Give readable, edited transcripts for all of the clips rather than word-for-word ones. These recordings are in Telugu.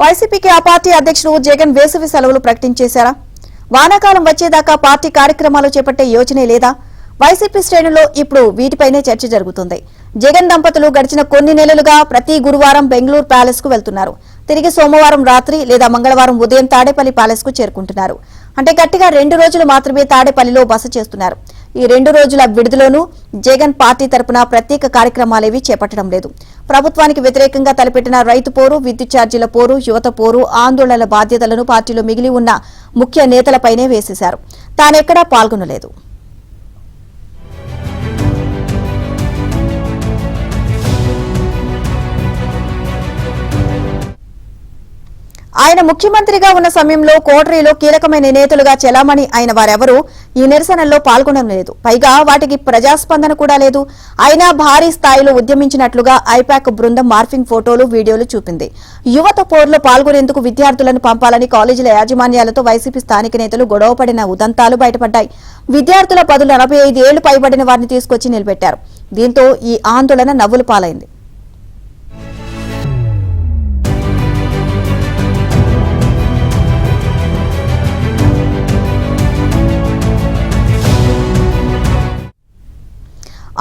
వైసీపీకి ఆ పార్టీ అధ్యక్షుడు జగన్ వేసవి సెలవులు ప్రకటించేశారా? వానాకాలం వచ్చేదాకా పార్టీ కార్యక్రమాలు చేపట్టే యోచనే లేదా? వైసీపీ శ్రేణుల్లో ఇప్పుడు వీటిపైనే చర్చ జరుగుతుంది. జగన్ దంపతులు గడిచిన కొన్ని నెలలుగా ప్రతి గురువారం బెంగళూరు ప్యాలెస్ కు వెళ్తున్నారు. తిరిగి సోమవారం రాత్రి లేదా మంగళవారం ఉదయం తాడేపల్లి ప్యాలెస్ కు చేరుకుంటున్నారు. అంటే గట్టిగా 2 రోజులు మాత్రమే తాడేపల్లిలో బస చేస్తున్నారు. ఈ 2 రోజుల విడుదలను జగన్ పార్టీ తరపున ప్రత్యేక కార్యక్రమాలేవీ చేపట్టడం లేదు. ప్రభుత్వానికి వ్యతిరేకంగా తలపెట్టిన రైతు పోరు, విద్యుత్ ఛార్జీల పోరు, యువత పోరు, ఆందోళనల బాధ్యతలను పార్టీలో మిగిలి ఉన్న ముఖ్య నేతలపైనే వేసేశారు. తానెక్కడా పాల్గొనలేదు. ఆయన ముఖ్యమంత్రిగా ఉన్న సమయంలో కోటరీలో కీలకమైన నేతలుగా చెలామణి అయిన వారెవరూ ఈ నిరసనల్లో పాల్గొనలేదు. పైగా వాటికి ప్రజాస్పందన కూడా లేదు. అయినా భారీ స్థాయిలో ఉద్యమించినట్లుగా ఐపాక్ బృందం మార్ఫింగ్ ఫోటోలు, వీడియోలు చూపింది. యువత పోరులో పాల్గొనేందుకు విద్యార్థులను పంపాలని కాలేజీల యాజమాన్యాలతో వైసీపీ స్థానిక నేతలు గొడవపడిన ఉదంతాలు బయటపడ్డాయి. విద్యార్థుల బదులు 45 ఏళ్లు పైబడిన వారిని తీసుకొచ్చి నిలబెట్టారు. దీంతో ఈ ఆందోళన నవ్వుల పాలైంది.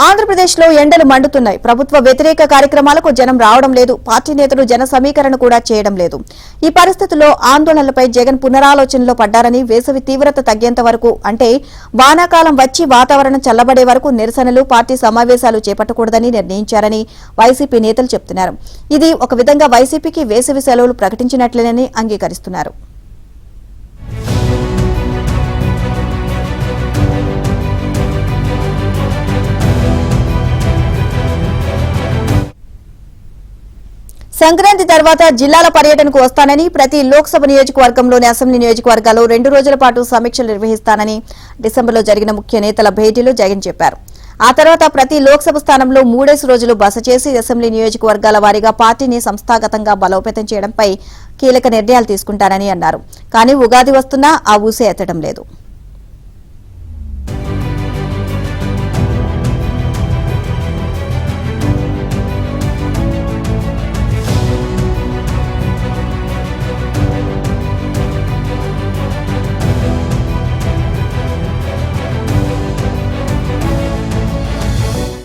ఆంధ్రప్రదేశ్లో ఎండలు మండుతున్నాయి. ప్రభుత్వ వ్యతిరేక కార్యక్రమాలకు జనం రావడం లేదు. పార్టీ నేతలు జన సమీకరణ కూడా చేయడం లేదు. ఈ పరిస్థితుల్లో ఆందోళనలపై జగన్ పునరాలోచనలో పడ్డారని, వేసవి తీవ్రత తగ్గేంత వరకు, అంటే వానాకాలం వచ్చి వాతావరణం చల్లబడే వరకు నిరసనలు, పార్టీ సమావేశాలు చేపట్టకూడదని నిర్ణయించారని వైసీపీ నేతలు చెబుతున్నారు. ఇది ఒక విధంగా వైసీపీకి వేసవి సెలవులు ప్రకటించినట్లేనని అంగీకరిస్తున్నారు. సంక్రాంతి తర్వాత జిల్లాల పర్యటనకు వస్తానని, ప్రతి లోక్సభ నియోజకవర్గంలోని అసెంబ్లీ నియోజకవర్గాల్లో 2 రోజుల పాటు సమీక్షలు నిర్వహిస్తానని డిసెంబర్లో జరిగిన ముఖ్య నేతల భేటీలో జగన్ చెప్పారు. ఆ తర్వాత ప్రతి లోక్సభ స్థానంలో 3 రోజులు బస చేసి అసెంబ్లీ నియోజకవర్గాల వారీగా పార్టీని సంస్థాగతంగా బలోపేతం చేయడంపై కీలక నిర్ణయాలు తీసుకుంటారని అన్నారు. కానీ ఉగాది వస్తున్నా ఆ ఊసే ఎత్తడం లేదు.